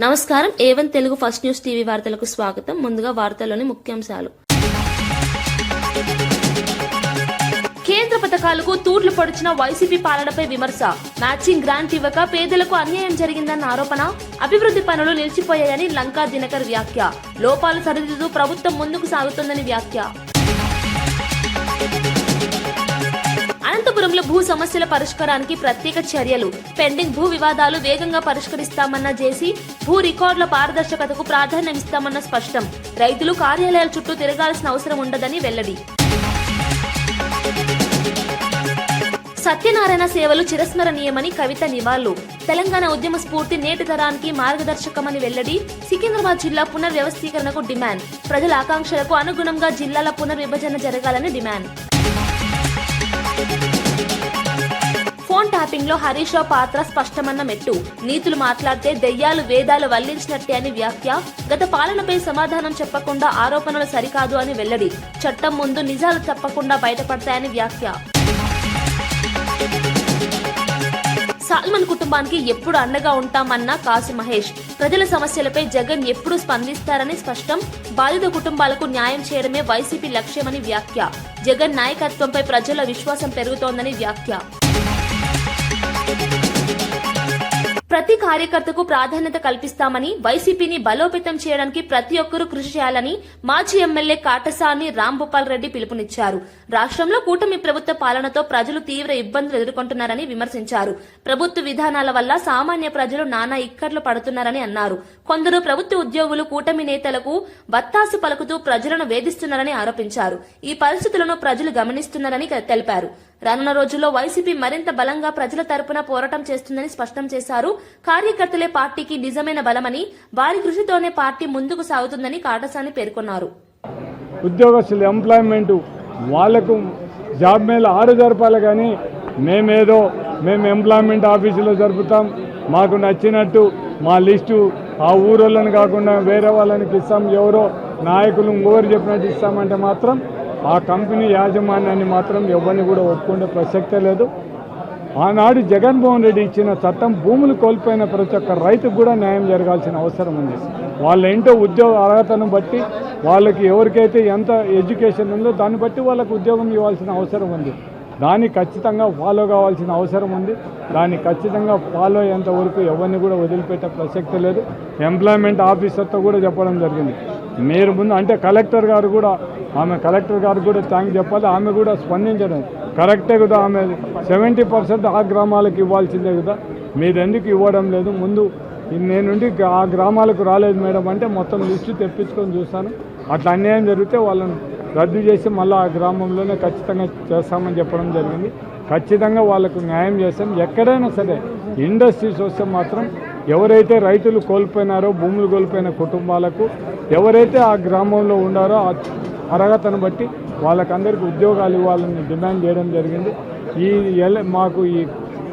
నమస్కారం. A1 Telugu first news TV వార్తలకు స్వాగతం. ముందుగా వార్తల్లోని ముఖ్యాంశాలు. కేంద్ర పథకాలకు తూట్లు పొడిచిన వైసీపీ పాలనపై విమర్శ. మ్యాచింగ్ గ్రాంట్ ఇవ్వక పేదలకు అన్యాయం జరిగిందన్న ఆరోపణ. అభివృద్ధి పనులు నిలిచిపోయాయని లంకా దినకర్ వ్యాఖ్య. లోపాలు సరిదిద్దుతూ ప్రభుత్వం ముందుకు సాగుతోందని వ్యాఖ్య. అనంతపురంలో భూ సమస్యల పరిష్కారానికి ప్రత్యేక చర్యలు. పెండింగ్ భూ వివాదాలు వేగంగా పరిష్కరిస్తామన్న జేసీ. భూ రికార్డుల పారదర్శకతకు ప్రాధాన్యమిస్తామన్న స్పష్టం. రైతులు కార్యాలయాల చుట్టూ తిరగాల్సిన అవసరం ఉండదని వెల్లడి. సత్యనారాయణ సేవలు చిరస్మరణీయమని కవిత నివాళులు. తెలంగాణ ఉద్యమ స్ఫూర్తి నేటి తరానికి మార్గదర్శకమని వెల్లడి. సికింద్రాబాద్ జిల్లా పునర్వ్యవస్థీకరణకు డిమాండ్. ప్రజల ఆకాంక్షలకు అనుగుణంగా జిల్లాల పునర్విభజన జరగాలని డిమాండ్. ఫోన్ ట్యాపింగ్ లో హరీష్ రావు పాత్ర స్పష్టమన్న మెట్టు. నీతులు మాట్లాడితే దెయ్యాలు వేదాలు వల్లించినట్టే అని వ్యాఖ్య. గత పాలనపై సమాధానం చెప్పకుండా ఆరోపణలు సరికాదు అని వెల్లడి. చట్టం ముందు నిజాలు తప్పకుండా బయటపడతాయని వ్యాఖ్య. సాల్మన్ కుటుంబానికి ఎప్పుడు అండగా ఉంటామన్న కాసు మహేష్. ప్రజల సమస్యలపై జగన్ ఎప్పుడు స్పందిస్తారని స్పష్టం. బాధిత కుటుంబాలకు న్యాయం చేయడమే వైసీపీ లక్ష్యమని వ్యాఖ్య. జగన్ నాయకత్వంపై ప్రజల విశ్వాసం పెరుగుతోందని వ్యాఖ్య. ప్రతి కార్యకర్తకు ప్రాధాన్యత కల్పిస్తామని, వైసీపీని బలోపేతం చేయడానికి ప్రతి ఒక్కరూ కృషి చేయాలని మాజీ ఎమ్మెల్యే కాటసాని రాంభూపాల్ రెడ్డి పిలుపునిచ్చారు. రాష్ట్రంలో కూటమి ప్రభుత్వ పాలనతో ప్రజలు తీవ్ర ఇబ్బందులు ఎదుర్కొంటున్నారని విమర్శించారు. ప్రభుత్వ విధానాల వల్ల సామాన్య ప్రజలు నానా ఇక్కట్లు పడుతున్నారని అన్నారు. కొందరు ప్రభుత్వ ఉద్యోగులు కూటమి నేతలకు వత్తాసు పలుకుతూ ప్రజలను వేధిస్తున్నారని ఆరోపించారు. ఈ పరిస్థితులను ప్రజలు గమనిస్తున్నారని తెలిపారు. రానున్న రోజుల్లో వైసీపీ మరింత బలంగా ప్రజల తరపున పోరాటం చేస్తుందని స్పష్టం చేశారు. కార్యకర్తలే పార్టీకి నిజమైన బలమని, వారి కృషితోనే పార్టీ ముందుకు సాగుతుందని కాటసాని పేర్కొన్నారు. ఉద్యోగస్తులు ఎంప్లాయ్మెంట్ వాళ్లకు జాబ్ మేళ 6 జరపాలి, కానీ మేము ఎంప్లాయ్మెంట్ ఆఫీసులో జరుపుతాం, మాకు నచ్చినట్టు మా లిస్టు ఆ ఊరోళ్ళని కాకుండా వేరే వాళ్ళనికి ఇస్తాం, ఎవరో నాయకులు ఇంకోరు చెప్పినట్టు ఇస్తామంటే మాత్రం ఆ కంపెనీ యాజమాన్యాన్ని మాత్రం ఎవరిని కూడా ఒప్పుకునే ప్రసక్తే లేదు. ఆనాడు జగన్మోహన్ రెడ్డి ఇచ్చిన చట్టం భూములు కోల్పోయిన ప్రతి ఒక్క రైతుకు కూడా న్యాయం జరగాల్సిన అవసరం ఉంది. వాళ్ళ ఇంటో ఉద్యోగ అర్హతను బట్టి వాళ్ళకి ఎవరికైతే ఎంత ఎడ్యుకేషన్ ఉందో దాన్ని బట్టి వాళ్ళకు ఉద్యోగం ఇవ్వాల్సిన అవసరం ఉంది. దాన్ని ఖచ్చితంగా ఫాలో కావాల్సిన అవసరం ఉంది. దాన్ని ఖచ్చితంగా ఫాలో అయ్యేంత వరకు ఎవరిని కూడా వదిలిపెట్టే ప్రసక్తి లేదు. ఎంప్లాయ్మెంట్ ఆఫీసర్తో కూడా చెప్పడం జరిగింది. మీరు ముందు అంటే కలెక్టర్ గారు కూడా థ్యాంక్ చెప్పాలి. ఆమె కూడా స్పందించడం కరెక్టే కదా. ఆమె 70% ఆ గ్రామాలకు ఇవ్వాల్సిందే కదా, మీరు ఎందుకు ఇవ్వడం లేదు? ముందు నేనుండి ఆ గ్రామాలకు రాలేదు మేడం అంటే మొత్తం లిస్టు తెప్పించుకొని చూస్తాను. అట్లా అన్యాయం జరిగితే వాళ్ళని రద్దు చేసి మళ్ళీ ఆ గ్రామంలోనే ఖచ్చితంగా చేస్తామని చెప్పడం జరిగింది. ఖచ్చితంగా వాళ్ళకు న్యాయం చేస్తాం. ఎక్కడైనా సరే ఇండస్ట్రీస్ వస్తే మాత్రం ఎవరైతే రైతులు కోల్పోయినారో, భూములు కోల్పోయిన కుటుంబాలకు ఎవరైతే ఆ గ్రామంలో ఉండారో ఆ అర్హతను బట్టి వాళ్ళకందరికీ ఉద్యోగాలు ఇవ్వాలని డిమాండ్ చేయడం జరిగింది. మాకు ఈ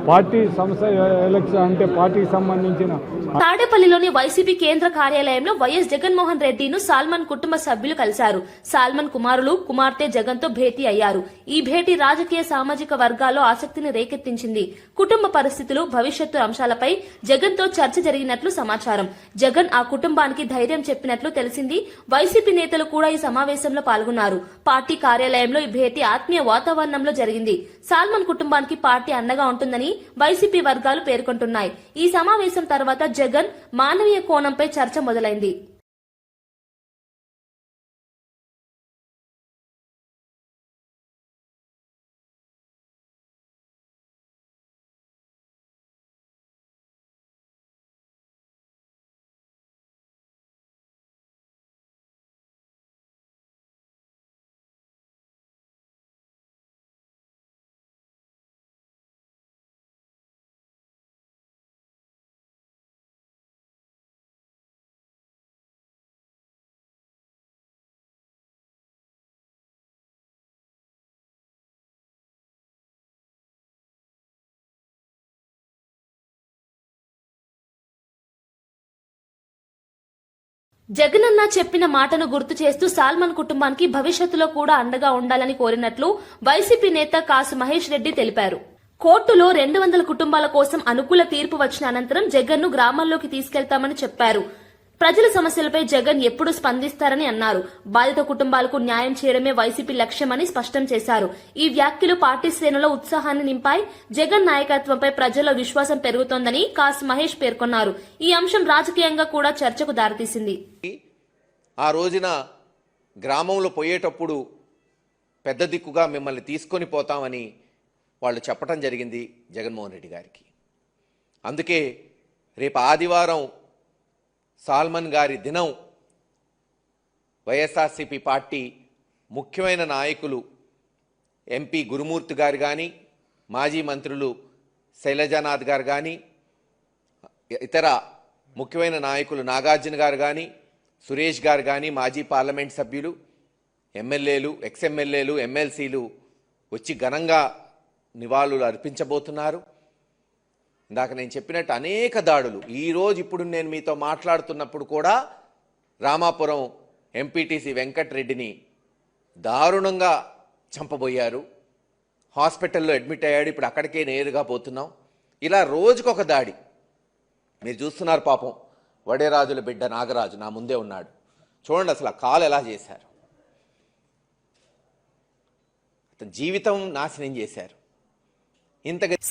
పార్టీ సంస్థ ఎలక్షన్ అంటే పార్టీకి సంబంధించిన తాడేపల్లిలోని వైసీపీ కేంద్ర కార్యాలయంలో వైఎస్ జగన్మోహన్ రెడ్డిను సాల్మన్ కుటుంబ సభ్యులు కలిశారు. సాల్మన్ కుమారులు, కుమార్తె జగన్ తో భేటీ అయ్యారు. ఈ భేటీ రాజకీయ సామాజిక వర్గాల్లో ఆసక్తిని రేకెత్తించింది. కుటుంబ పరిస్థితులు, భవిష్యత్తు అంశాలపై జగన్ తో చర్చ జరిగినట్లు సమాచారం. జగన్ ఆ కుటుంబానికి ధైర్యం చెప్పినట్లు తెలిసింది. వైసీపీ నేతలు కూడా ఈ సమావేశంలో పాల్గొన్నారు. పార్టీ కార్యాలయంలో ఈ భేటీ ఆత్మీయ వాతావరణంలో జరిగింది. సాల్మన్ కుటుంబానికి పార్టీ అండగా ఉంటుందని వైసీపీ వర్గాలు పేర్కొంటున్నాయి. ఈ సమావేశం తర్వాత జగన్ మానవీయ కోణంపై చర్చ మొదలైంది. జగనన్న చెప్పిన మాటను గుర్తు చేస్తూ సాల్మన్ కుటుంబానికి భవిష్యత్తులో కూడా అండగా ఉండాలని కోరినట్లు వైసీపీ నేత కాసు మహేష్ రెడ్డి తెలిపారు. కోర్టులో 200 కుటుంబాల కోసం అనుకూల తీర్పు వచ్చిన అనంతరం జగన్ ను గ్రామాల్లోకి తీసుకెళ్తామని చెప్పారు. ప్రజల సమస్యలపై జగన్ ఎప్పుడు స్పందిస్తారని అన్నారు. బాధిత కుటుంబాలకు న్యాయం చేయడమే వైసీపీ లక్ష్యమని స్పష్టం చేశారు. ఈ వ్యాఖ్యలు పార్టీ శ్రేణుల్లో ఉత్సాహాన్ని నింపాయి. జగన్ నాయకత్వంపై ప్రజల్లో విశ్వాసం పెరుగుతోందని కాసు మహేష్ పేర్కొన్నారు. ఈ అంశం రాజకీయంగా కూడా చర్చకు దారితీసింది. ఆ రోజున గ్రామంలో పోయేటప్పుడు పెద్ద దిక్కుగా మిమ్మల్ని తీసుకొని పోతామని వాళ్ళు చెప్పడం జరిగింది జగన్మోహన్ రెడ్డి గారికి. అందుకే రేపు ఆదివారం సాల్మన్ గారి దినం వైఎస్ఆర్సీపీ పార్టీ ముఖ్యమైన నాయకులు ఎంపీ గురుమూర్తి గారు కానీ, మాజీ మంత్రులు శైలజానాథ్ గారు కానీ, ఇతర ముఖ్యమైన నాయకులు నాగార్జున గారు కానీ, సురేష్ గారు కానీ, మాజీ పార్లమెంట్ సభ్యులు, ఎమ్మెల్యేలు, ఎక్స్ఎమ్మెల్యేలు, ఎమ్మెల్సీలు వచ్చి ఘనంగా నివాళులు అర్పించబోతున్నారు. ఇందాక నేను చెప్పినట్టు అనేక దాడులు ఈరోజు ఇప్పుడు నేను మీతో మాట్లాడుతున్నప్పుడు కూడా రామాపురం ఎంపీటీసీ వెంకటరెడ్డిని దారుణంగా చంపబోయారు. హాస్పిటల్లో అడ్మిట్ అయ్యాడు. ఇప్పుడు అక్కడికే నేరుగా పోతున్నాం. ఇలా రోజుకొక దాడి మీరు చూస్తున్నారు. పాపం వడేరాజుల బిడ్డ నాగరాజు నా ముందే ఉన్నాడు. చూడండి అసలు ఆ కాలు ఎలా చేశారు. అతని జీవితం నాశనం చేశారు.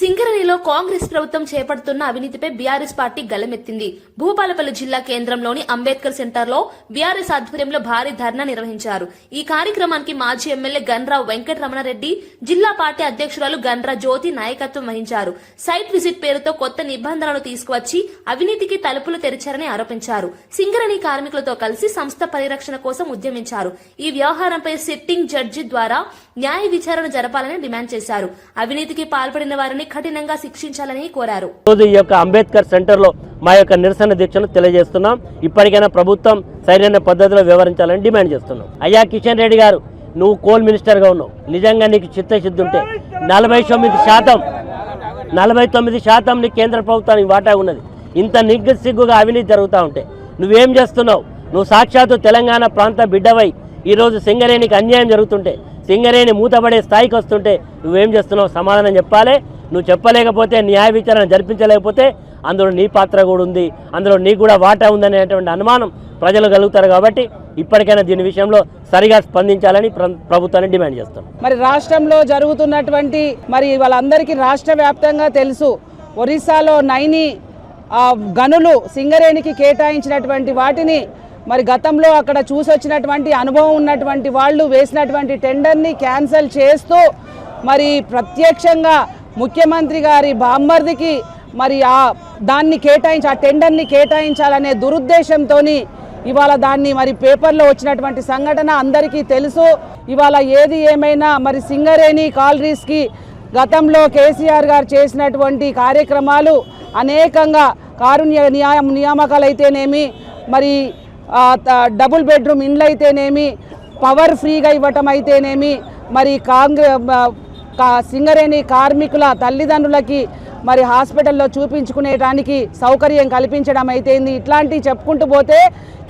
సింగరేణిలో కాంగ్రెస్ ప్రభుత్వం చేపడుతున్న అవినీతిపై బీఆర్ఎస్ పార్టీ గళమెత్తింది. భూపాలపల్లి జిల్లా కేంద్రంలోని అంబేద్కర్ సెంటర్ లో బీఆర్ఎస్ ఆధ్వర్యంలో భారీ ధర్నా నిర్వహించారు. ఈ కార్యక్రమానికి మాజీ ఎమ్మెల్యే గండ్రా వెంకటరమణారెడ్డి, జిల్లా పార్టీ అధ్యక్షురాలు గండ్రా జ్యోతి నాయకత్వం వహించారు. సైట్ విజిట్ పేరుతో కొత్త నిబంధనలు తీసుకువచ్చి అవినీతికి తలుపులు తెరిచారని ఆరోపించారు. సింగరేణి కార్మికులతో కలిసి సంస్థ పరిరక్షణ కోసం ఉద్యమించారు. ఈ వ్యవహారంపై సిట్టింగ్ జడ్జి ద్వారా న్యాయ విచారణ జరపాలని డిమాండ్ చేశారు. అవినీతికి పాల్పడిన వారిని కఠినంగా శిక్షించాలని కోరారు. ఈ యొక్క అంబేద్కర్ సెంటర్ లో మా యొక్క నిరసన దీక్షను తెలియజేస్తున్నాం. ఇప్పటికైనా ప్రభుత్వం సరైన పద్ధతిలో వ్యవహరించాలని డిమాండ్ చేస్తున్నాం. అయ్యా కిషన్ రెడ్డి గారు, నువ్వు కోల్ మినిస్టర్ గా ఉన్నావు. నిజంగా నీకు చిత్తశుద్ధి ఉంటే 49% నీ కేంద్ర ప్రభుత్వానికి వాటా ఉన్నది. ఇంత సిగ్గుగా అవినీతి జరుగుతూ ఉంటే నువ్వేం చేస్తున్నావు? నువ్వు సాక్షాత్తు తెలంగాణ ప్రాంత బిడ్డవై ఈరోజు సింగరేణికి అన్యాయం జరుగుతుంటే, సింగరేణి మూతపడే స్థాయికి వస్తుంటే నువ్వేం చేస్తున్నావు? సమాధానం చెప్పాలి. నువ్వు చెప్పలేకపోతే, న్యాయ విచారణ జరిపించలేకపోతే అందులో నీ పాత్ర కూడా ఉంది, అందులో నీకు కూడా వాటా ఉందనేటువంటి అనుమానం ప్రజలు కలుగుతారు. కాబట్టి ఇప్పటికైనా దీని విషయంలో సరిగా స్పందించాలని ప్రభుత్వాన్ని డిమాండ్ చేస్తాం. మరి రాష్ట్రంలో జరుగుతున్నటువంటి మరి వాళ్ళందరికీ రాష్ట్ర వ్యాప్తంగా తెలుసు. ఒరిస్సాలో నైని గనులు సింగరేణికి కేటాయించినటువంటి వాటిని మరి గతంలో అక్కడ చూసొచ్చినటువంటి అనుభవం ఉన్నటువంటి వాళ్ళు వేసినటువంటి టెండర్ని క్యాన్సిల్ చేస్తూ మరి ప్రత్యక్షంగా ముఖ్యమంత్రి గారి బామ్మర్దికి మరి దాన్ని ఆ టెండర్ని కేటాయించాలనే దురుద్దేశంతో ఇవాళ దాన్ని మరి పేపర్లో వచ్చినటువంటి సంఘటన అందరికీ తెలుసు. ఇవాళ ఏది ఏమైనా మరి సింగరేణి కాలరీస్కి గతంలో కేసీఆర్ గారు చేసినటువంటి కార్యక్రమాలు అనేకంగా కారుణ్య నియామకాలు అయితేనేమి, మరి డబుల్ బెడ్రూమ్ ఇండ్లు అయితేనేమి, పవర్ ఫ్రీగా ఇవ్వటం అయితేనేమి, మరి సింగరేణి కార్మికుల తల్లిదండ్రులకి మరి హాస్పిటల్లో చూపించుకునేటానికి సౌకర్యం కల్పించడం అయితేంది. ఇట్లాంటివి చెప్పుకుంటూ పోతే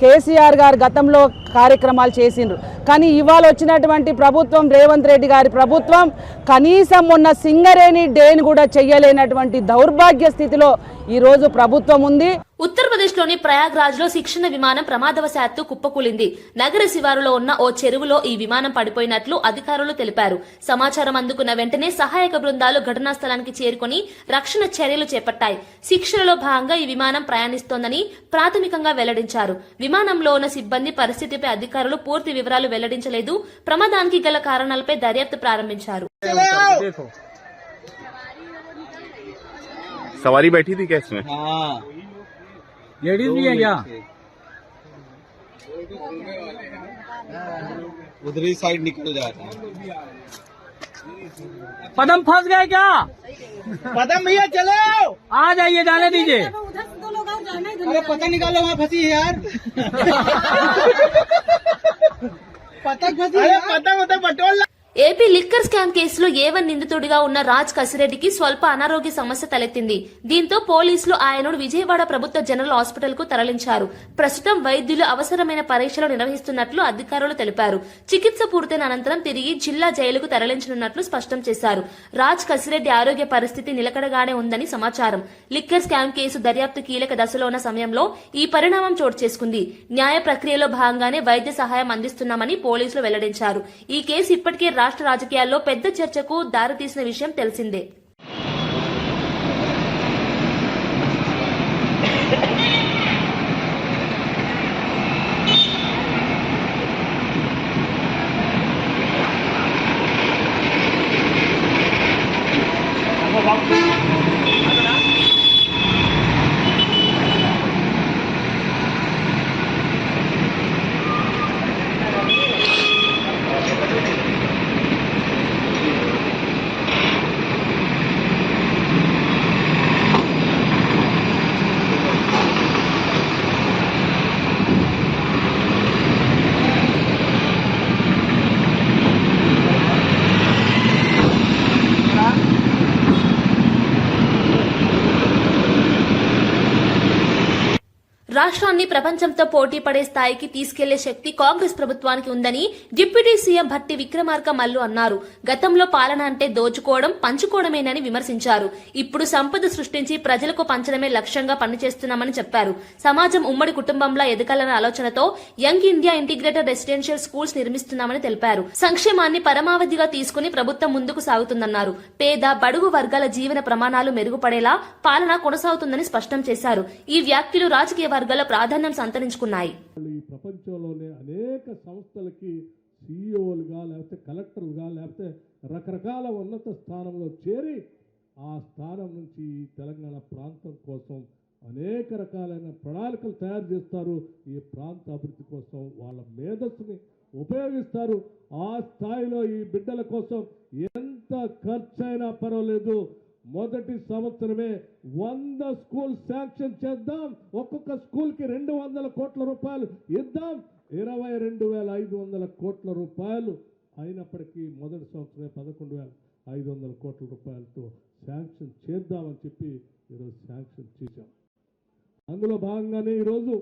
కేసీఆర్ గారు గతంలో కార్యక్రమాలు చేసిండ్రు. కానీ ఇవాళ వచ్చినటువంటి ప్రభుత్వం, రేవంత్ రెడ్డి గారి ప్రభుత్వం కనీసం మొన్న సింగరేణి డేని కూడా చెయ్యలేనటువంటి దౌర్భాగ్య స్థితిలో ఈరోజు ప్రభుత్వం ఉంది. ఉత్తరప్రదేశ్లోని ప్రయాగ్రాజ్ లో శిక్షణ విమానం ప్రమాదవశాత్తు కుప్పకూలింది. నగర శివారులో ఉన్న ఓ చెరువులో ఈ విమానం పడిపోయినట్లు అధికారులు తెలిపారు. సమాచారం అందుకున్న వెంటనే సహాయక బృందాలు ఘటనా స్థలానికి చేరుకుని రక్షణ చర్యలు చేపట్టాయి. శిక్షణలో భాగంగా ఈ విమానం ప్రయాణిస్తోందని ప్రాథమికంగా వెల్లడించారు. విమానంలో ఉన్న సిబ్బంది పరిస్థితిపై అధికారులు పూర్తి వివరాలు వెల్లడించలేదు. ప్రమాదానికి గల కారణాలపై దర్యాప్తు ప్రారంభించారు. सवारी बैठी थी क्या इसमें? हाँ, लेडीज भी है क्या? उधरी साइड निकल जाता है। पदम फंस गए क्या? पदम भैया चलो, आ जाइए, जाने दीजिए। अरे पता निकालो, वहाँ फंसी है यार। पतंग फंसी है, पतंग बटोल। ఏపీ లిక్కర్ స్కామ్ కేసులో A1 నిందితుడిగా ఉన్న రాజ్ కసిరెడ్డికి స్వల్ప అనారోగ్య సమస్య తలెత్తింది. దీంతో పోలీసులు ఆయనను విజయవాడ ప్రభుత్వ జనరల్ హాస్పిటల్ కు తరలించారు. ప్రస్తుతం వైద్యులు అవసరమైన పరీక్షలు నిర్వహిస్తున్నట్లు అధికారులు తెలిపారు. చికిత్స పూర్తయిన అనంతరం తిరిగి జిల్లా జైలుకు తరలించనున్నట్లు స్పష్టం చేశారు. రాజ్ కసిరెడ్డి ఆరోగ్య పరిస్థితి నిలకడగానే ఉందని సమాచారం. లిక్కర్ స్కామ్ కేసు దర్యాప్తు కీలక దశలో ఉన్న సమయంలో ఈ పరిణామం చోటు చేసుకుంది. న్యాయ ప్రక్రియలో భాగంగానే వైద్య సహాయం అందిస్తున్నామని పోలీసులు వెల్లడించారు. ఈ కేసు ఇప్పటికే రాష్ట్ర రాజకీయాల్లో పెద్ద చర్చకు దారితీసిన విషయం తెలిసిందే. రాష్ట్రాన్ని ప్రపంచంతో పోటీ పడే స్థాయికి తీసుకెళ్లే శక్తి కాంగ్రెస్ ప్రభుత్వానికి ఉందని డిప్యూటీ సీఎం భట్టి విక్రమార్క మల్లు అన్నారు. గతంలో పాలన అంటే దోచుకోవడం, పంచుకోవడమేనని విమర్శించారు. ఇప్పుడు సంపద సృష్టించి ప్రజలకు పంచడమే లక్ష్యంగా పనిచేస్తున్నామని చెప్పారు. సమాజం ఉమ్మడి కుటుంబంలా ఎదగాలన్న ఆలోచనతో Young India Integrated Residential Schools నిర్మిస్తున్నామని తెలిపారు. సంక్షేమాన్ని పరమావధిగా తీసుకుని ప్రభుత్వం ముందుకు సాగుతుందన్నారు. పేద, బడుగు వర్గాల జీవన ప్రమాణాలు మెరుగుపడేలా పాలన కొనసాగుతుందని స్పష్టం చేశారు. ఈ వ్యాఖ్యలు రాజకీయ వర్గాల ప్రాధాన్యం సంతరించుకున్నాయి. ఈ ప్రపంచంలోనే అనేక సంస్థలకి సీఈఓలుగా లేకపోతే కలెక్టర్లుగా లేకపోతే రకరకాల ఉన్నత స్థానంలో చేరి ఆ స్థానం నుంచి తెలంగాణ ప్రాంతం కోసం అనేక రకాలైన ప్రణాళికలు తయారు చేస్తారు. ఈ ప్రాంత అభివృద్ధి కోసం వాళ్ళ మేధస్సుని ఉపయోగిస్తారు. ఆ స్థాయిలో ఈ బిడ్డల కోసం ఎంత ఖర్చైనా పర్వాలేదు, మొదటి సంవత్సరమే 100 స్కూల్ శాంక్షన్ చేద్దాం, ఒక్కొక్క స్కూల్కి 200 కోట్ల రూపాయలు ఇద్దాం, 22,500 కోట్ల రూపాయలు అయినప్పటికీ మొదటి సంవత్సరమే 11,500 కోట్ల రూపాయలతో శాంక్షన్ చేద్దామని చెప్పి ఈరోజు శాంక్షన్ చేశాం. అందులో భాగంగానే ఈరోజు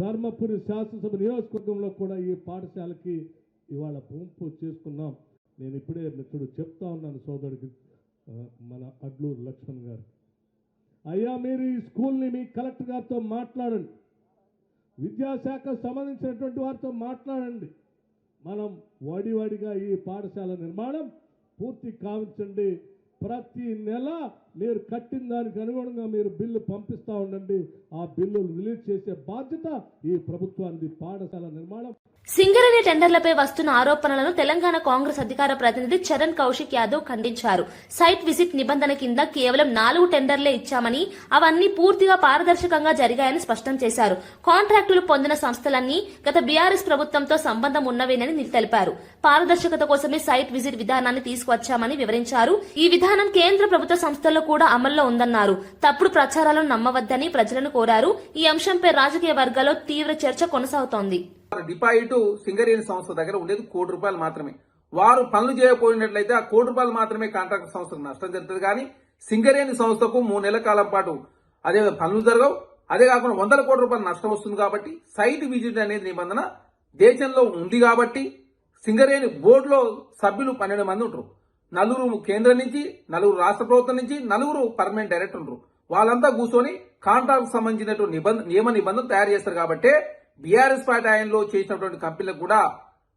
ధర్మపురి శాసనసభ నియోజకవర్గంలో కూడా ఈ పాఠశాలకి ఇవాళ భూమి పూజ చేసుకున్నాం. నేను ఇప్పుడే మిత్రుడు చెప్తా ఉన్నాను సోదరుడికి, మన అడ్లూరు లక్ష్మణ్ గారు, అయ్యా మీరు ఈ స్కూల్ని మీ కలెక్టర్ గారితో మాట్లాడండి, విద్యాశాఖకు సంబంధించినటువంటి వారితో మాట్లాడండి, మనం వాడివాడిగా ఈ పాఠశాల నిర్మాణం పూర్తి కావించండి. ప్రతి నెల మీరు కట్టిన దానికి అనుగుణంగా మీరు బిల్లు పంపిస్తూ ఉండండి. ఆ బిల్లులు రిలీజ్ చేసే బాధ్యత ఈ ప్రభుత్వానికి. పాఠశాల నిర్మాణం సింగరేణి టెండర్లపై వస్తున్న ఆరోపణలను తెలంగాణ కాంగ్రెస్ అధికార ప్రతినిధి చరణ్ కౌశిక్ యాదవ్ ఖండించారు. సైట్ విజిట్ నిబంధన కింద కేవలం 4 టెండర్లే ఇచ్చామని, అవన్నీ పూర్తిగా పారదర్శకంగా జరిగాయని స్పష్టం చేశారు. కాంట్రాక్టులు పొందిన సంస్థలన్నీ గత బీఆర్ఎస్ ప్రభుత్వంతో సంబంధం ఉన్నవేనని తెలిపారు. పారదర్శకత కోసమే సైట్ విజిట్ విధానాన్ని తీసుకువచ్చామని వివరించారు. ఈ విధానం కేంద్ర ప్రభుత్వ సంస్థల్లో కూడా అమల్లో ఉందన్నారు. తప్పుడు ప్రచారాలను నమ్మవద్దని ప్రజలను కోరారు. ఈ అంశంపై రాజకీయ వర్గాల్లో తీవ్ర చర్చ కొనసాగుతోంది. డిపాజిట్ సింగరేణి సంస్థ దగ్గర ఉండేది ₹1,00,00,000 మాత్రమే. వారు పనులు చేయకపోయినట్లయితే ఆ ₹1,00,00,000 మాత్రమే కాంట్రాక్ట్ సంస్థకు నష్టం జరుగుతుంది. కానీ సింగరేణి సంస్థకు 3 నెలల కాలం పాటు అదే పనులు జరగవు. అదే కాకుండా ₹100 కోట్ల నష్టం వస్తుంది. కాబట్టి సైట్ విజిట్ అనేది నిబంధన దేశంలో ఉంది. కాబట్టి సింగరేణి బోర్డులో సభ్యులు 12 మంది ఉంటారు. 4 కేంద్రం నుంచి, 4 రాష్ట్ర ప్రభుత్వం నుంచి, 4 పర్మనెంట్ డైరెక్టర్ ఉంటారు. వాళ్ళంతా కూర్చొని కాంట్రాక్ట్ సంబంధించినటువంటి నియమ నిబంధనలు తయారు చేస్తారు. కాబట్టి బీఆర్ఎస్ పార్టీ ఆయనలో చేసినటువంటి కంపెనీలకు కూడా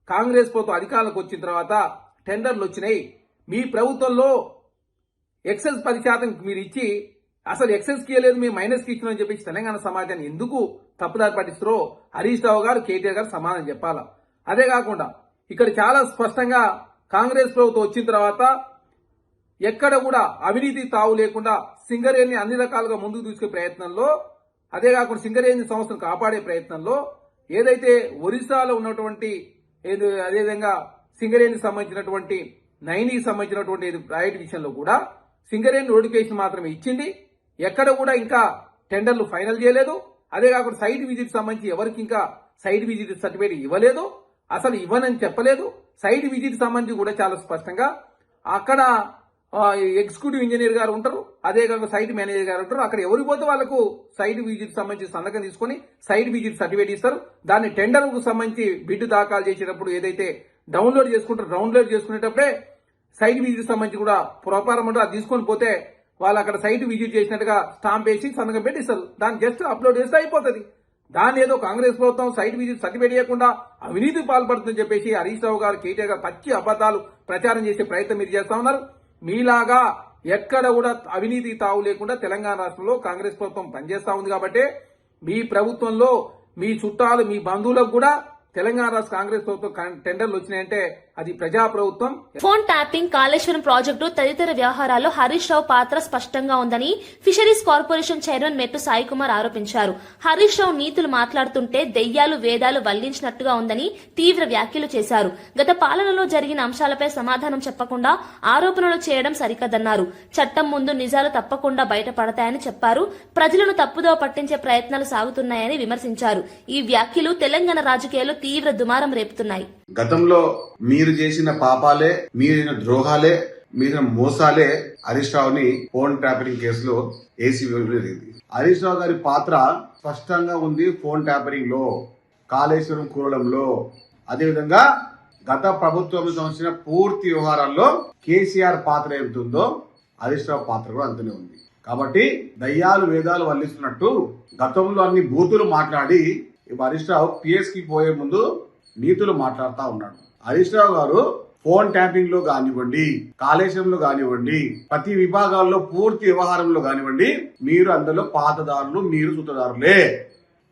కాంగ్రెస్ ప్రభుత్వం అధికారంలోకి వచ్చిన తర్వాత టెండర్లు వచ్చినాయి. మీ ప్రభుత్వంలో ఎక్సెస్ 10% మీరు ఇచ్చి అసలు ఎక్సెస్ కి లేదు, మేము మైనస్ కి ఇచ్చినామని చెప్పేసి తెలంగాణ సమాజాన్ని ఎందుకు తప్పుదారి పట్టిస్తారో హరీష్ రావు గారు, కేటీఆర్ గారు సమాధానం చెప్పాలా. అదే కాకుండా ఇక్కడ చాలా స్పష్టంగా కాంగ్రెస్ ప్రభుత్వం వచ్చిన తర్వాత ఎక్కడ కూడా అవినీతి తావు లేకుండా సింగరేణిని అన్ని రకాలుగా ముందుకు తీసుకునే ప్రయత్నంలో, అదే కాకుండా సింగరేణి సంస్థను కాపాడే ప్రయత్నంలో ఏదైతే ఒరిస్సాలో ఉన్నటువంటి అదేవిధంగా సింగరేణికి సంబంధించినటువంటి నైనికి సంబంధించినటువంటి ప్రాజెక్ట్ విషయంలో కూడా సింగరేణి నోటిఫికేషన్ మాత్రమే ఇచ్చింది. ఎక్కడ కూడా ఇంకా టెండర్లు ఫైనల్ చేయలేదు. అదే కాకుండా సైట్ విజిట్ సంబంధించి ఎవరికి ఇంకా సైట్ విజిట్ సర్టిఫికేట్ ఇవ్వలేదు, అసలు ఇవ్వనని చెప్పలేదు. సైట్ విజిట్ సంబంధించి కూడా చాలా స్పష్టంగా అక్కడ ఎగ్జిక్యూటివ్ ఇంజనీర్ గారు ఉంటారు, అదే కాక సైట్ మేనేజర్ గారు ఉంటారు. అక్కడ ఎవరికి పోతే వాళ్ళకు సైట్ విజిట్ సంబంధించి సంతకం తీసుకొని సైట్ విజిట్ సర్టిఫికేట్ ఇస్తారు. దాన్ని టెండర్కు సంబంధించి బిడ్ దాఖలు చేసేటప్పుడు ఏదైతే డౌన్లోడ్ చేసుకునేటప్పుడే సైట్ విజిట్ సంబంధించి కూడా ప్రొపారం ఉంటుంది. అది తీసుకొని పోతే వాళ్ళు అక్కడ సైట్ విజిట్ చేసినట్టుగా స్టాంప్ వేసి సంతకం పెట్టి ఇస్తారు. దాన్ని జస్ట్ అప్లోడ్ చేస్తే అయిపోతుంది. దాన్ని ఏదో కాంగ్రెస్ ప్రభుత్వం సైట్ విజిట్ సర్టిఫికేట్ ఇవ్వకుండా అవినీతికి పాల్పడుతుందని చెప్పేసి హరీష్ రావు గారు, కేటీఆర్ గారు పచ్చి అబద్ధాలు ప్రచారం చేసే ప్రయత్నం మీరు చేస్తా ఉన్నారు. మీలాగా ఎక్కడ కూడా అవినీతికి తావు లేకుండా తెలంగాణ రాష్ట్రంలో కాంగ్రెస్ ప్రభుత్వం పనిచేస్తా ఉంది. కాబట్టి మీ ప్రభుత్వంలో మీ చుట్టాలు, మీ బంధువులకు కూడా తెలంగాణ రాష్ట్ర కాంగ్రెస్ ప్రభుత్వం టెండర్లు వచ్చినాయంటే అది ప్రజా ప్రభుత్వం. ఫోన్ ట్యాపింగ్, కాళేశ్వరం ప్రాజెక్టు తదితర వ్యవహారాల్లో హరీష్ రావు పాత్ర స్పష్టంగా ఉందని ఫిషరీస్ కార్పొరేషన్ చైర్మన్ మెట్టు సాయి కుమార్ ఆరోపించారు. హరీష్ రావు నీతులు మాట్లాడుతుంటే దెయ్యాలు వేదాలు వల్లించినట్టుగా ఉందని తీవ్ర వ్యాఖ్యలు చేశారు. గత పాలనలో జరిగిన అంశాలపై సమాధానం చెప్పకుండా ఆరోపణలు చేయడం సరికదన్నారు. చట్టం ముందు నిజాలు తప్పకుండా బయటపడతాయని చెప్పారు. ప్రజలను తప్పుదోవ పట్టించే ప్రయత్నాలు సాగుతున్నాయని విమర్శించారు. ఈ వ్యాఖ్యలు తెలంగాణ రాజకీయాల్లో తీవ్ర దుమారం రేపుతున్నాయి. గతంలో మీరు చేసిన పాపాలే, మీరైన ద్రోహాలే, మీరైన మోసాలే హరీష్ రావుని ఫోన్ ట్యాపరింగ్ కేసులో ఏసీ జరిగింది. హరీష్ రావు గారి పాత్ర స్పష్టంగా ఉంది. ఫోన్ ట్యాపరింగ్ లో, కాళేశ్వరం కూరడంలో, అదేవిధంగా గత ప్రభుత్వం సంబంధించిన పూర్తి వ్యవహారాల్లో కేసీఆర్ పాత్ర ఏమిటిందో హరీష్ రావు పాత్ర కూడా అంతనే ఉంది. కాబట్టి దయ్యాలు వేదాలు వల్లిస్తున్నట్టు గతంలో అన్ని బూతులు మాట్లాడి హరీష్ రావు పిఎస్ కి పోయే ముందు నీతులు మాట్లాడుతూ ఉన్నాడు. హరీష్ రావు గారు ఫోన్ ట్యాపింగ్ లో కానివ్వండి, కాళేశ్వరంలో కానివ్వండి, ప్రతి విభాగాల్లో పూర్తి వ్యవహారంలో కానివ్వండి, మీరు అందులో పాతదారులు, మీరు సూత్రధారులే.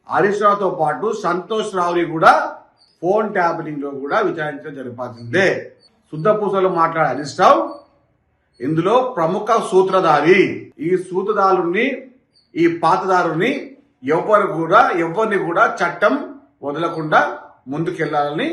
హరీష్ రావుతో పాటు సంతోష్ రావుని కూడా ఫోన్ ట్యాపింగ్ లో కూడా విచారించడం జరపాల్సిందే. శుద్ధపూసలు మాట్లాడే హరీష్ రావు ఇందులో ప్రముఖ సూత్రధారి. ఈ సూత్రధారుని, ఈ పాతదారుని ఎవరిని కూడా చట్టం వదలకుండా ముందుకెళ్లాలని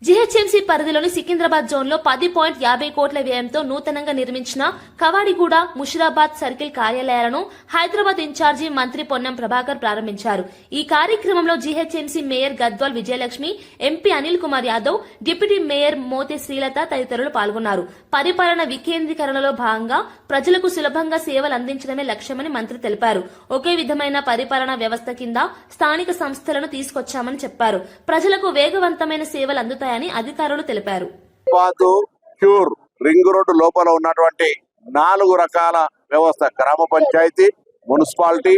జీహెచ్ఎంసీ పరిధిలోని సికింద్రాబాద్ జోన్ లో 10.50 కోట్ల వ్యయంతో నూతనంగా నిర్మించిన కవాడిగూడ, ముషిరాబాద్ సర్కిల్ కార్యాలయాలను హైదరాబాద్ ఇన్ఛార్జి మంత్రి పొన్నం ప్రభాకర్ ప్రారంభించారు. ఈ కార్యక్రమంలో GHMC mayor Gadwal Vijayalakshmi, MP Anil Kumar Yadav, deputy mayor Mothi Srilatha తదితరులు పాల్గొన్నారు. పరిపాలన వికేంద్రీకరణలో భాగంగా ప్రజలకు సులభంగా సేవలు అందించడమే లక్ష్యమని మంత్రి తెలిపారు. ఒకే విధమైన పరిపాలనా వ్యవస్థ కింద స్థానిక సంస్థలను తీసుకొచ్చామని చెప్పారు. ప్రజలకు వేగవంతమైన సేవలు అందుతాయి అని అధికారులు తెలిపారు. క్యూర్ రింగ్ రోడ్డు లోపల ఉన్నటువంటి 4 రకాల వ్యవస్థ, గ్రామ పంచాయతీ, మున్సిపాలిటీ,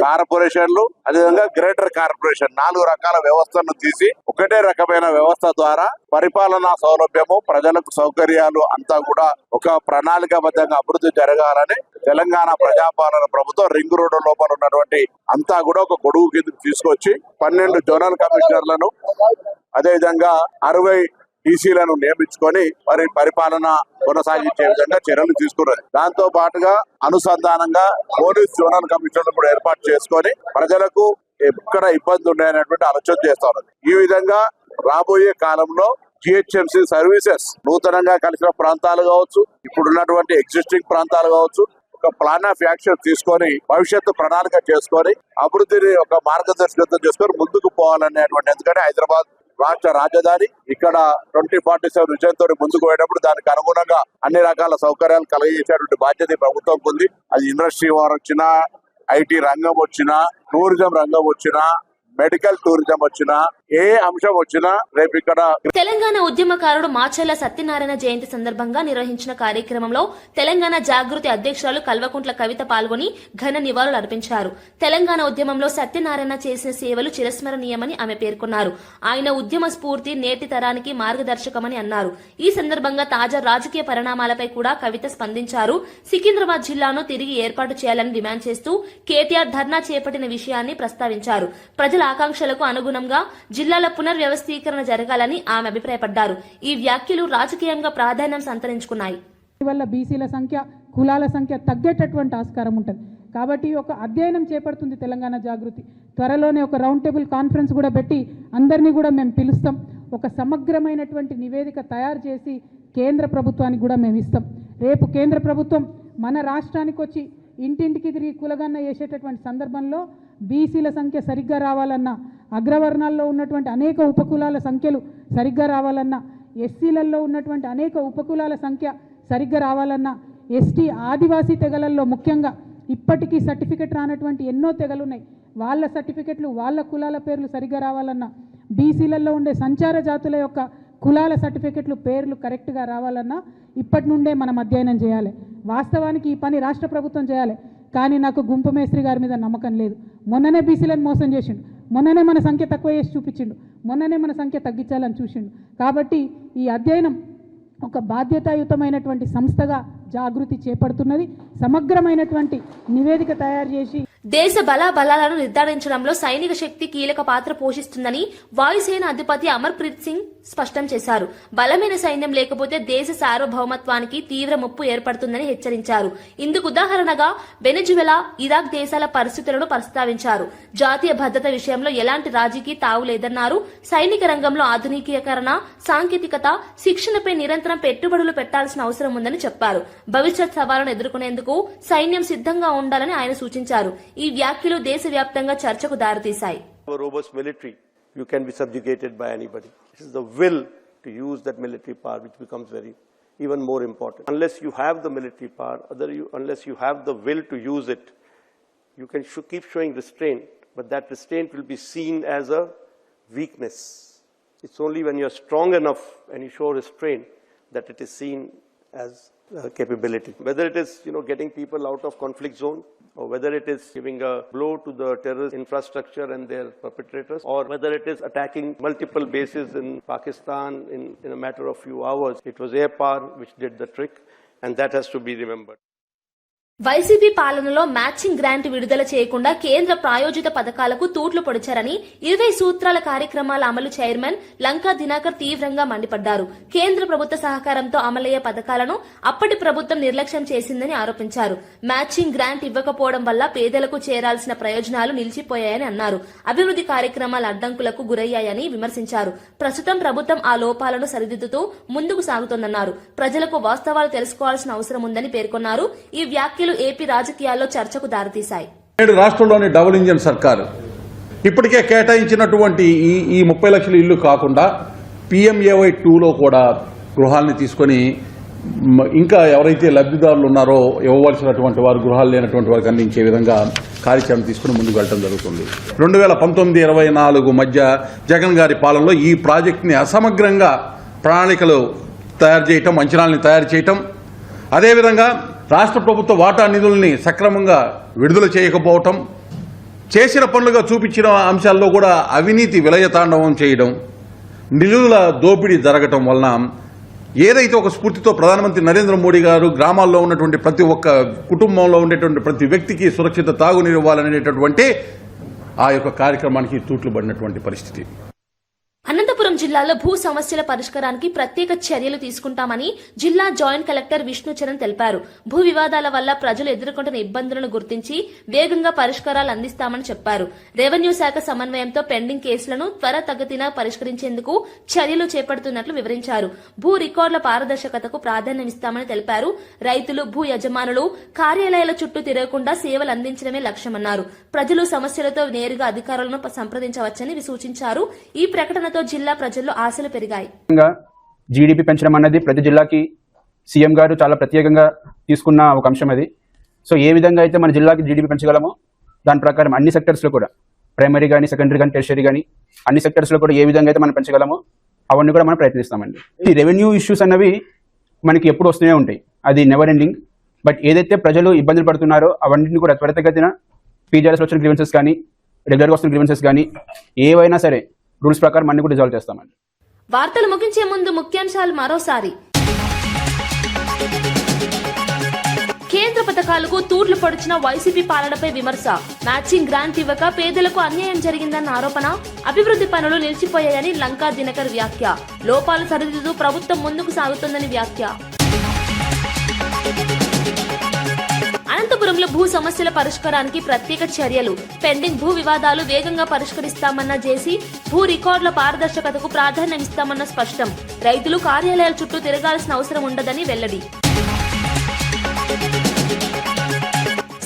కార్పొరేషన్లు, అదేవిధంగా గ్రేటర్ కార్పొరేషన్, 4 రకాల వ్యవస్థలను తీసి ఒకటే రకమైన వ్యవస్థ ద్వారా పరిపాలనా సౌలభ్యము, ప్రజలకు సౌకర్యాలు అంతా కూడా ఒక ప్రణాళికాబద్ధంగా అభివృద్ధి జరగాలని తెలంగాణ ప్రజాపాలన ప్రభుత్వం రింగ్ రోడ్డు లోపల ఉన్నటువంటి అంతా కూడా ఒక గొడుగు కిందకి తీసుకొచ్చి 12 జోనల్ కమిషనర్లను, అదేవిధంగా 60 టీసీలను నియమించుకొని మరి పరిపాలన కొనసాగించే విధంగా చర్యలు తీసుకున్నది. దాంతో పాటుగా అనుసంధానంగా పోలీస్ జోనల్ కమిషనర్లు కూడా ఏర్పాటు చేసుకొని ప్రజలకు ఎక్కడ ఇబ్బంది ఉన్నాయనేటువంటి ఆలోచన చేస్తా ఉన్నది. ఈ విధంగా రాబోయే కాలంలో జిహెచ్ఎంసీ సర్వీసెస్ నూతనంగా కలిసిన ప్రాంతాలు కావచ్చు, ఇప్పుడున్నటువంటి ఎగ్జిస్టింగ్ ప్రాంతాలు కావచ్చు, ఒక ప్లాన్ ఆఫ్ యాక్షన్ తీసుకొని భవిష్యత్తు ప్రణాళిక చేసుకొని అభివృద్ధిని ఒక మార్గదర్శకత్వం చేసుకొని ముందుకు పోవాలనేటువంటి, ఎందుకంటే హైదరాబాద్ రాష్ట్ర రాజధాని, ఇక్కడ 2047 విజన్ తోటి ముందుకు పోయేటప్పుడు దానికి అనుగుణంగా అన్ని రకాల సౌకర్యాలు కలిగజేసేటువంటి బాధ్యత ప్రభుత్వం ఉంది. అది ఇండస్ట్రీ వారు వచ్చినా, ఐటీ రంగం వచ్చినా, టూరిజం రంగం వచ్చినా, మెడికల్ టూరిజం వచ్చినా, ఏ అంశం వచ్చినా రేపు ఇక్కడ. తెలంగాణ ఉద్యమకారుడు మాచర్ల సత్యనారాయణ జయంతి సందర్భంగా నిర్వహించిన కార్యక్రమంలో తెలంగాణ జాగృతి అధ్యక్షురాలు కల్వకుంట్ల కవిత పాల్గొని ఘన నివాళులు అర్పించారు. తెలంగాణ ఉద్యమంలో సత్యనారాయణ చేసిన సేవలు చిరస్మరణీయమని ఆమె పేర్కొన్నారు. ఆయన ఉద్యమ స్ఫూర్తి నేటి తరానికి మార్గదర్శకమని అన్నారు. ఈ సందర్భంగా తాజా రాజకీయ పరిణామాలపై కూడా కవిత స్పందించారు. సికింద్రాబాద్ జిల్లాను తిరిగి ఏర్పాటు చేయాలని డిమాండ్ చేస్తూ కేటీఆర్ ధర్నా చేపట్టిన విషయాన్ని ప్రస్తావించారు. ప్రజల ఆకాంక్షలకు అనుగుణంగా జిల్లాల పునర్వ్యవస్థీకరణ జరగాలని ఆమె అభిప్రాయపడ్డారు. ఈ వ్యాఖ్యలు రాజకీయంగా ప్రాధాన్యం సంతరించుకున్నాయి. వల్ల బీసీల సంఖ్య, కులాల సంఖ్య తగ్గేటటువంటి ఆస్కారం ఉంటుంది. కాబట్టి ఒక అధ్యయనం చేపడుతుంది తెలంగాణ జాగృతి. త్వరలోనే ఒక రౌండ్ టేబుల్ కాన్ఫరెన్స్ కూడా పెట్టి అందరినీ కూడా మేము పిలుస్తాం. ఒక సమగ్రమైనటువంటి నివేదిక తయారు చేసి కేంద్ర ప్రభుత్వానికి కూడా మేము ఇస్తాం. రేపు కేంద్ర ప్రభుత్వం మన రాష్ట్రానికి వచ్చి ఇంటింటికి తిరిగి కులగన్న చేసేటటువంటి సందర్భంలో బీసీల సంఖ్య సరిగ్గా రావాలన్నా, అగ్రవర్ణాల్లో ఉన్నటువంటి అనేక ఉపకులాల సంఖ్యలు సరిగ్గా రావాలన్నా, ఎస్సీలలో ఉన్నటువంటి అనేక ఉపకులాల సంఖ్య సరిగ్గా రావాలన్నా, ఎస్టీ ఆదివాసీ తెగలల్లో ముఖ్యంగా ఇప్పటికీ సర్టిఫికెట్ రానటువంటి ఎన్నో తెగలు ఉన్నాయి, వాళ్ళ సర్టిఫికెట్లు వాళ్ళ కులాల పేర్లు సరిగ్గా రావాలన్నా, బీసీలలో ఉండే సంచార జాతుల యొక్క కులాల సర్టిఫికెట్లు పేర్లు కరెక్ట్గా రావాలన్నా ఇప్పటి నుండే మనం అధ్యయనం చేయాలి. వాస్తవానికి ఈ పని రాష్ట్ర ప్రభుత్వం చేయాలి, కానీ నాకు గుంపు మేస్త్రి గారి మీద నమ్మకం లేదు. మొన్ననే బీసీలను మోసం చేసిండు, మొన్ననే మన సంఖ్య తక్కువ చేసి చూపించిండు, మొన్ననే మన సంఖ్య తగ్గించాలని చూసిండు. కాబట్టి ఈ అధ్యయనం ఒక బాధ్యతాయుతమైనటువంటి సంస్థగా జాగృతి చేపడుతున్నది. సమగ్రమైనటువంటి నివేదిక తయారు చేసి దేశ బలాబలాలను నిర్ధారించడంలో సైనిక శక్తి కీలక పాత్ర పోషిస్తుందని వాయుసేన అధిపతి అమర్ప్రీత్ సింగ్ స్పష్టం చేశారు. బలమైన సైన్యం లేకపోతే దేశ సార్వభౌమత్వానికి తీవ్ర ముప్పు ఏర్పడుతుందని హెచ్చరించారు. ఇందుకు ఉదాహరణగా వెనెజువెలా, ఇరాక్ దేశాల పరిస్థితులను ప్రస్తావించారు. జాతీయ భద్రత విషయంలో ఎలాంటి రాజీకి తావు లేదన్నారు. సైనిక రంగంలో ఆధునికీకరణ, సాంకేతికత, శిక్షణపై నిరంతరం పెట్టుబడులు పెట్టాల్సిన అవసరం ఉందని చెప్పారు. భవిష్యత్ సవాళ్లను ఎదుర్కొనేందుకు సైన్యం సిద్ధంగా ఉండాలని ఆయన సూచించారు. ఈ వ్యాఖ్యలు దేశవ్యాప్తంగా చర్చకు దారితీశాయి. Robust military, you can be subjugated by anybody. It is the will to use that military power which becomes even more important. Unless you have the military power, unless you have the will to use it, you can keep showing restraint, but that restraint will be seen as a weakness. It's only when you are strong enough and you show restraint that it is seen as capability. Whether it is getting people out of conflict zone, or whether it is giving a blow to the terrorist infrastructure and their perpetrators, or whether it is attacking multiple bases in Pakistan in a matter of few hours, it was air power which did the trick, and that has to be remembered. YCP పాలనలో matching grant విడుదల చేయకుండా కేంద్ర ప్రాయోజిత పథకాలకు తూట్లు పొడిచారని 20 సూత్రాల కార్యక్రమాల అమలు చైర్మన్ లంకా దినాకర్ తీవ్రంగా మండిపడ్డారు. కేంద్ర ప్రభుత్వ సహకారంతో అమలయ్యే పథకాలను అప్పటి ప్రభుత్వం నిర్లక్ష్యం చేసిందని ఆరోపించారు. మ్యాచింగ్ గ్రాంట్ ఇవ్వకపోవడం వల్ల పేదలకు చేరాల్సిన ప్రయోజనాలు నిలిచిపోయాయని అన్నారు. అభివృద్ది కార్యక్రమాల అడ్డంకులకు గురయ్యాయని విమర్శించారు. ప్రస్తుతం ప్రభుత్వం ఆ లోపాలను సరిదిద్దుతూ ముందుకు సాగుతోందన్నారు. ప్రజలకు వాస్తవాలు తెలుసుకోవాల్సిన అవసరం ఉందని పేర్కొన్నారు. ఈ వ్యాఖ్యలు ఏపీ రాజకీయాల్లో చర్చకు దారితీశాయి. నేడు రాష్ట్రంలోని డబుల్ ఇంజిన్ సర్కారు ఇప్పటికే కేటాయించినటువంటి ఈ 30 లక్షల ఇల్లు కాకుండా PMAY 2లో కూడా గృహాలని తీసుకొని ఇంకా ఎవరైతే లబ్ధిదారులు ఉన్నారో ఇవ్వవలసినటువంటి వారు గృహాలు లేనటువంటి వారికి అందించే విధంగా కార్యాచరణ తీసుకుని ముందుకు వెళ్ళడం జరుగుతుంది. 2019-24 మధ్య జగన్ గారి పాలనలో ఈ ప్రాజెక్టుని అసమగ్రంగా ప్రణాళికలు తయారు చేయటం, అంచనాలని తయారు చేయటం, అదేవిధంగా రాష్ట్ర ప్రభుత్వ వాటా నిధుల్ని సక్రమంగా విడుదల చేయకపోవటం, చేసిన పనులుగా చూపించిన అంశాల్లో కూడా అవినీతి విలయతాండవం చేయడం, నిధుల దోపిడీ జరగటం వలన ఏదైతే ఒక స్ఫూర్తితో ప్రధానమంత్రి నరేంద్ర మోడీ గారు గ్రామాల్లో ఉన్నటువంటి ప్రతి ఒక్క కుటుంబంలో ఉండేటువంటి ప్రతి వ్యక్తికి సురక్షిత తాగునీరు ఇవ్వాలనేటటువంటి ఆ యొక్క కార్యక్రమానికి తూట్లు పడినటువంటి పరిస్థితి. అనంతపురం జిల్లాలో భూ సమస్యల పరిష్కారానికి ప్రత్యేక చర్యలు తీసుకుంటామని జిల్లా జాయింట్ కలెక్టర్ విష్ణుచరణ్ తెలిపారు. భూ వివాదాల వల్ల ప్రజలు ఎదుర్కొంటున్న ఇబ్బందులను గుర్తించి వేగంగా పరిష్కారాలు అందిస్తామని చెప్పారు. రెవెన్యూ శాఖ సమన్వయంతో పెండింగ్ కేసులను త్వరితగతిన పరిష్కరించేందుకు చర్యలు చేపడుతున్నట్లు వివరించారు. భూ రికార్డుల పారదర్శకతకు ప్రాధాన్యమిస్తామని తెలిపారు. రైతులు, భూ యజమానులు కార్యాలయాల చుట్టూ తిరగకుండా సేవలు అందించడమే లక్ష్యమన్నారు. ప్రజలు సమస్యలతో నేరుగా అధికారులను సంప్రదించవచ్చని సూచించారు. ఈ ప్రకటనతో జిల్లా ప్రజల్లో ఆశలు పెరిగాయి. జీడీపీ పెంచడం అన్నది ప్రతి జిల్లాకి సీఎం గారు చాలా ప్రత్యేకంగా తీసుకున్న ఒక అంశం అది. సో ఏ విధంగా అయితే మన జిల్లాకి జీడీపీ పెంచగలమో దాని ప్రకారం అన్ని సెక్టర్స్లో కూడా, ప్రైమరీ కానీ, సెకండరీ కానీ, టెర్షరీ కానీ, అన్ని సెక్టర్స్లో కూడా ఏ విధంగా అయితే మనం పెంచగలమో అవన్నీ కూడా మనం ప్రయత్నిస్తామండి. ఈ రెవెన్యూ ఇష్యూస్ అన్నవి మనకి ఎప్పుడు వస్తూనే ఉంటాయి, అది నెవర్ ఎండింగ్. బట్ ఏదైతే ప్రజలు ఇబ్బందులు పడుతున్నారో అవన్నింటిని కూడా త్వరితగతిన పీజీఆర్ఎస్ వచ్చిన గ్రీవెన్సెస్ కానీ, రెగ్యులర్గా వస్తున్న గ్రీవెన్సెస్ కానీ, ఏవైనా సరే రూల్స్ ప్రకారం అన్ని కూడా రిజాల్వ్ చేస్తామండి. వార్తలు ముగించే ముందు ముఖ్యాంశాలు మరోసారి. కేంద్ర పథకాలకు తూర్లు పొడిచిన వైసీపీ పాలనపై విమర్శ. మ్యాచింగ్ గ్రాంట్ ఇవ్వక పేదలకు అన్యాయం జరిగిందన్న ఆరోపణ. అభివృద్ది పనులు నిలిచిపోయాయని లంకా దినకర్ వ్యాఖ్య. లోపాలు సరిదిద్దుతూ ప్రభుత్వం ముందుకు సాగుతోందని వ్యాఖ్య. అనంతపురంలో భూ సమస్యల పరిష్కారానికి ప్రత్యేక చర్యలు. పెండింగ్ భూ వివాదాలు వేగంగా పరిష్కరిస్తామన్న జేసీ. భూ రికార్డుల పారదర్శకతకు ప్రాధాన్యమిస్తామన్న స్పష్టం. రైతులు కార్యాలయాల చుట్టూ తిరగాల్సిన అవసరం ఉండదని వెల్లడి.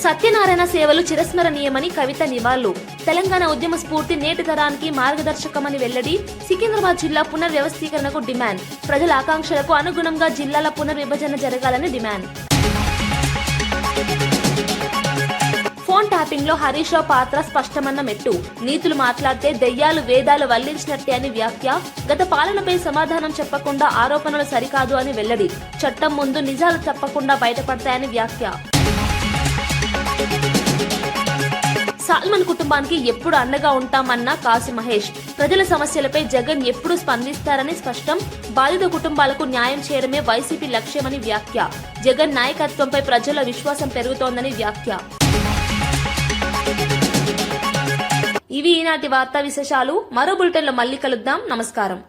సత్యనారాయణ సేవలు చిరస్మరణీయమని కవిత నివాళులు. తెలంగాణ ఉద్యమ స్ఫూర్తి నేటి తరానికి మార్గదర్శకమని వెల్లడి. సికింద్రాబాద్ జిల్లా పునర్వ్యవస్థీకరణకు డిమాండ్. ప్రజల ఆకాంక్షలకు అనుగుణంగా జిల్లాల పునర్విభజన జరగాలని డిమాండ్. ఫోన్ ట్యాపింగ్ లో హరీష్ రావు పాత్ర స్పష్టమన్న మెట్టు. నీతులు మాట్లాడితే దెయ్యాలు వేదాలు వల్లించినట్టే అని వ్యాఖ్య. గత పాలనపై సమాధానం చెప్పకుండా ఆరోపణలు సరికాదు అని వెల్లడి. చట్టం ముందు నిజాలు తప్పకుండా బయటపడతాయని వ్యాఖ్య. సాల్మన్ కుటుంబానికి ఎప్పుడు అండగా ఉంటామన్న కాసు మహేష్. ప్రజల సమస్యలపై జగన్ ఎప్పుడు స్పందిస్తారని స్పష్టం. బాధిత కుటుంబాలకు న్యాయం చేయడమే వైసీపీ లక్ష్యమని వ్యాఖ్య. జగన్ నాయకత్వంపై ప్రజల విశ్వాసం పెరుగుతోందని వ్యాఖ్య. ఇవి ఈనాటి వార్తా విశేషాలు. మరో బులెటిన్లో మళ్ళీ కలుద్దాం. నమస్కారం.